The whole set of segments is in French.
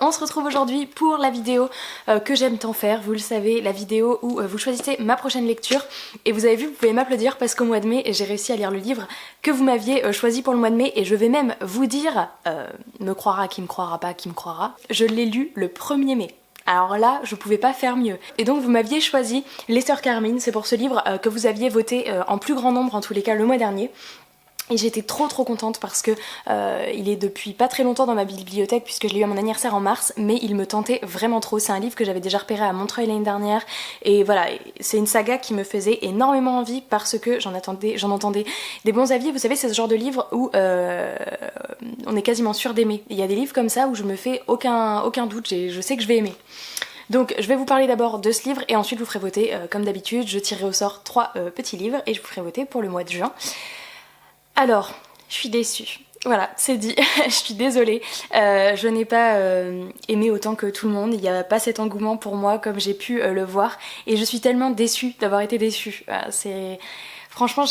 On se retrouve aujourd'hui pour la vidéo que j'aime tant faire, vous le savez, la vidéo où vous choisissez ma prochaine lecture. Et vous avez vu, vous pouvez m'applaudir parce qu'au mois de mai, j'ai réussi à lire le livre que vous m'aviez choisi pour le mois de mai. Et je vais même vous dire, me croira qui me croira pas, qui me croira, je l'ai lu le 1er mai. Alors là, je pouvais pas faire mieux. Et donc vous m'aviez choisi Les Sœurs Carmine, c'est pour ce livre que vous aviez voté en plus grand nombre en tous les cas le mois dernier. Et j'étais trop contente parce que il est depuis pas très longtemps dans ma bibliothèque puisque je l'ai eu à mon anniversaire en mars, mais il me tentait vraiment trop. C'est un livre que j'avais déjà repéré à Montreuil l'année dernière et voilà, c'est une saga qui me faisait énormément envie parce que j'en entendais des bons avis. Vous savez, c'est ce genre de livre où on est quasiment sûr d'aimer. Il y a des livres comme ça où je me fais aucun doute, je sais que je vais aimer. Donc je vais vous parler d'abord de ce livre et ensuite je vous ferai voter comme d'habitude. Je tirerai au sort 3 petits livres et je vous ferai voter pour le mois de juin. Alors, je suis déçue. Voilà, c'est dit, je suis désolée. Je n'ai pas aimé autant que tout le monde, il n'y a pas cet engouement pour moi comme j'ai pu le voir. Et je suis tellement déçue d'avoir été déçue. C'est... Franchement,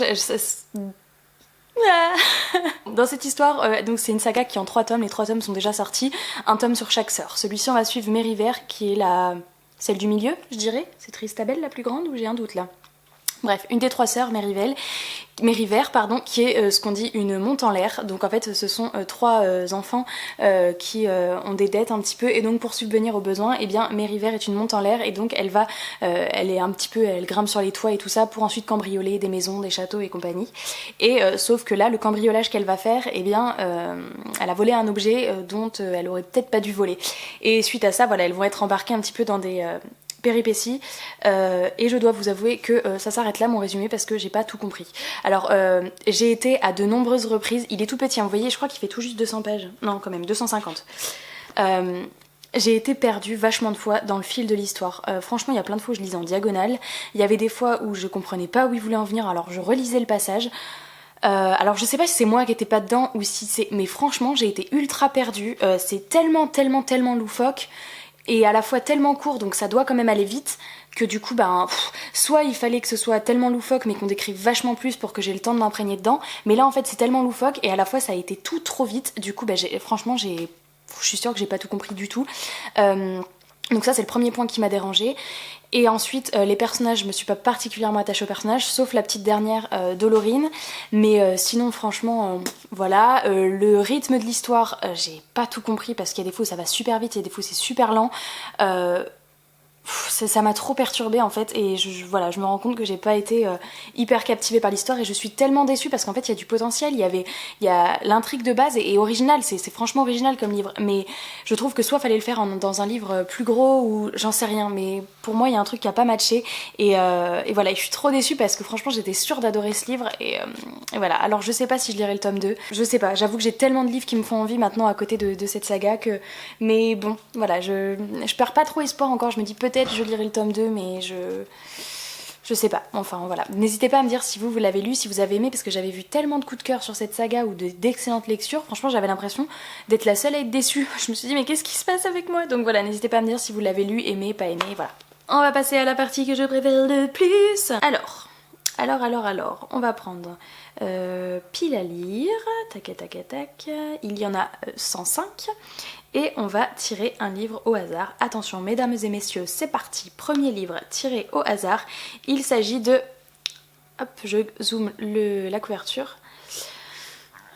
dans cette histoire, donc c'est une saga qui est en 3 tomes, les 3 tomes sont déjà sortis, un tome sur chaque sœur. Celui-ci on va suivre Mérivert qui est celle du milieu, je dirais. C'est Tristabelle la plus grande ou j'ai un doute là? Bref, une des 3 sœurs, Mérivert, qui est ce qu'on dit une monte en l'air. Donc en fait ce sont 3 enfants qui ont des dettes un petit peu et donc pour subvenir aux besoins, eh bien Mérivert est une monte en l'air et donc elle grimpe sur les toits et tout ça pour ensuite cambrioler des maisons, des châteaux et compagnie. Et sauf que là le cambriolage qu'elle va faire, eh bien elle a volé un objet dont elle aurait peut-être pas dû voler. Et suite à ça, voilà, elles vont être embarquées un petit peu dans des péripéties et je dois vous avouer que ça s'arrête là mon résumé parce que j'ai pas tout compris. Alors j'ai été à de nombreuses reprises, il est tout petit, hein, vous voyez, je crois qu'il fait tout juste 200 pages, non quand même 250. J'ai été perdue vachement de fois dans le fil de l'histoire. Franchement, il y a plein de fois où je lisais en diagonale, il y avait des fois où je comprenais pas où il voulait en venir, alors je relisais le passage. Alors je sais pas si c'est moi qui étais pas dedans ou si c'est... Mais franchement, j'ai été ultra perdue, c'est tellement loufoque et à la fois tellement court, donc ça doit quand même aller vite, que du coup, soit il fallait que ce soit tellement loufoque mais qu'on décrive vachement plus pour que j'ai le temps de m'imprégner dedans, mais là en fait c'est tellement loufoque et à la fois ça a été tout trop vite, du coup franchement je suis sûre que j'ai pas tout compris du tout. Donc ça c'est le premier point qui m'a dérangée. Et ensuite les personnages, je me suis pas particulièrement attachée aux personnages, sauf la petite dernière Dolorine, mais sinon franchement voilà, le rythme de l'histoire j'ai pas tout compris parce qu'il y a des fois où ça va super vite, il y a des fois où c'est super lent. Ça m'a trop perturbée en fait et voilà, je me rends compte que j'ai pas été hyper captivée par l'histoire et je suis tellement déçue parce qu'en fait il y a du potentiel, il y a l'intrigue de base est originale, c'est franchement original comme livre, mais je trouve que soit fallait le faire dans un livre plus gros ou j'en sais rien, mais pour moi il y a un truc qui a pas matché et voilà, je suis trop déçue parce que franchement j'étais sûre d'adorer ce livre et voilà. Alors je sais pas si je lirai le tome 2, je sais pas, j'avoue que j'ai tellement de livres qui me font envie maintenant à côté de cette saga que... Mais bon, voilà, je perds pas trop espoir encore, je me dis peut-être je lirai le tome 2 mais je sais pas, enfin voilà. N'hésitez pas à me dire si vous l'avez lu, si vous avez aimé, parce que j'avais vu tellement de coups de cœur sur cette saga ou d'excellentes lectures, franchement j'avais l'impression d'être la seule à être déçue. Je me suis dit mais qu'est-ce qui se passe avec moi? Donc voilà, n'hésitez pas à me dire si vous l'avez lu, aimé, pas aimé, voilà. On va passer à la partie que je préfère le plus. Alors, on va prendre pile à lire, tac, il y en a 105 et on va tirer un livre au hasard. Attention mesdames et messieurs, c'est parti, premier livre tiré au hasard, il s'agit de... Hop, je zoome la couverture.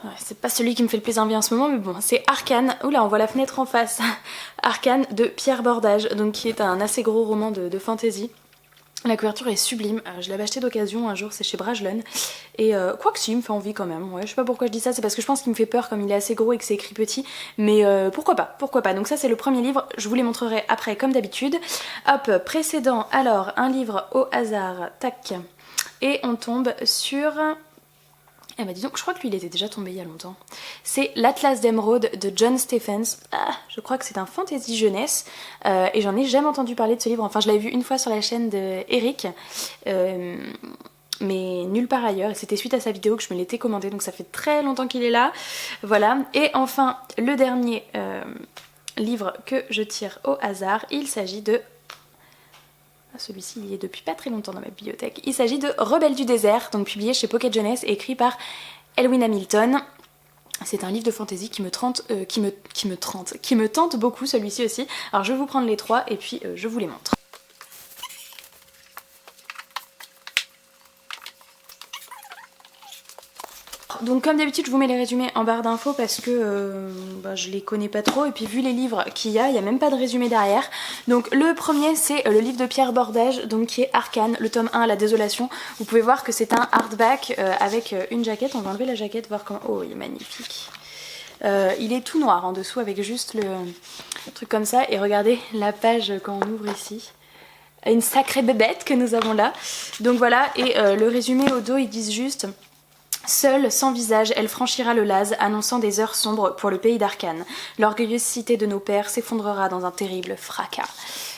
Ouais, c'est pas celui qui me fait le plus envie en ce moment, mais bon, c'est Arcane. Oula, on voit la fenêtre en face. Arcane de Pierre Bordage, donc qui est un assez gros roman de fantasy. La couverture est sublime, je l'avais acheté d'occasion un jour, c'est chez Brajlon. Et quoi que si, il me fait envie quand même. Ouais, je sais pas pourquoi je dis ça, c'est parce que je pense qu'il me fait peur comme il est assez gros et que c'est écrit petit. Mais pourquoi pas. Donc ça c'est le premier livre, je vous les montrerai après comme d'habitude. Hop, précédent, alors un livre au hasard, tac. Et on tombe sur... Eh bah dis donc, je crois que lui il était déjà tombé il y a longtemps. C'est L'Atlas d'Émeraude de John Stephens. Je crois que c'est un fantasy jeunesse et j'en ai jamais entendu parler de ce livre. Enfin je l'avais vu une fois sur la chaîne de Eric, mais nulle part ailleurs. Et c'était suite à sa vidéo que je me l'étais commandé, donc ça fait très longtemps qu'il est là. Voilà. Et enfin le dernier livre que je tire au hasard, il s'agit de... Celui-ci il y est depuis pas très longtemps dans ma bibliothèque. Il s'agit de Rebelle du désert, donc publié chez Pocket Jeunesse et écrit par Elwyn Hamilton. C'est un livre de fantasy qui me tente beaucoup, celui-ci aussi. Alors je vais vous prendre les trois et puis je vous les montre. Donc comme d'habitude je vous mets les résumés en barre d'infos parce que je les connais pas trop, et puis vu les livres qu'il y a même pas de résumé derrière. Donc le premier c'est le livre de Pierre Bordage, donc qui est Arcane, le tome 1 La Désolation. Vous pouvez voir que c'est un hardback avec une jaquette. On va enlever la jaquette, voir comment... Oh, il est magnifique. Il est tout noir en dessous avec juste le truc comme ça, et regardez la page quand on ouvre ici. Une sacrée bébête que nous avons là. Donc voilà, et le résumé au dos ils disent juste: seule, sans visage, elle franchira le Laz, annonçant des heures sombres pour le pays d'Arcane. L'orgueilleuse cité de nos pères s'effondrera dans un terrible fracas.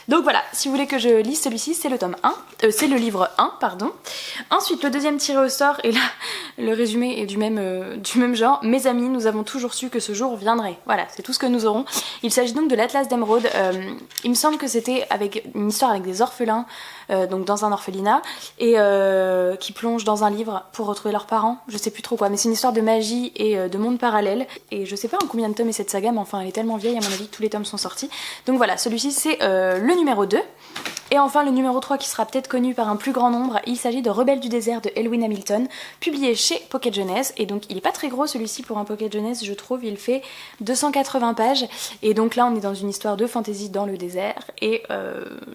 Donc voilà, si vous voulez que je lise celui-ci, c'est le tome 1, c'est le livre 1, pardon. Ensuite, le deuxième tiré au sort, et là, le résumé est du même genre. Mes amis, nous avons toujours su que ce jour viendrait. Voilà, c'est tout ce que nous aurons. Il s'agit donc de l'Atlas d'Émeraude. Il me semble que c'était avec une histoire avec des orphelins, donc dans un orphelinat, et qui plongent dans un livre pour retrouver leurs parents. Je sais plus trop quoi, mais c'est une histoire de magie et de monde parallèle. Et je sais pas en combien de tomes est cette saga, mais enfin elle est tellement vieille, à mon avis que tous les tomes sont sortis. Donc voilà, celui-ci c'est le numéro 2. Et enfin le numéro 3 qui sera peut-être connu par un plus grand nombre, il s'agit de Rebelles du désert de Elwyn Hamilton, publié chez Pocket Jeunesse. Et donc il est pas très gros celui-ci pour un Pocket Jeunesse, je trouve. Il fait 280 pages. Et donc là on est dans une histoire de fantasy dans le désert. Et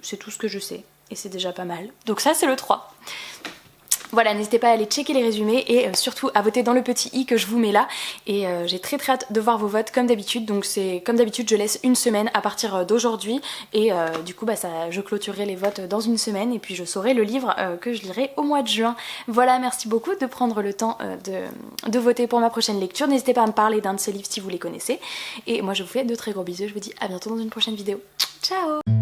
c'est tout ce que je sais. Et c'est déjà pas mal. Donc ça c'est le 3. Voilà, n'hésitez pas à aller checker les résumés et surtout à voter dans le petit i que je vous mets là. Et j'ai très hâte de voir vos votes comme d'habitude. Donc c'est comme d'habitude, je laisse une semaine à partir d'aujourd'hui. Et du coup, je clôturerai les votes dans une semaine. Et puis je saurai le livre que je lirai au mois de juin. Voilà, merci beaucoup de prendre le temps de voter pour ma prochaine lecture. N'hésitez pas à me parler d'un de ces livres si vous les connaissez. Et moi, je vous fais de très gros bisous. Je vous dis à bientôt dans une prochaine vidéo. Ciao!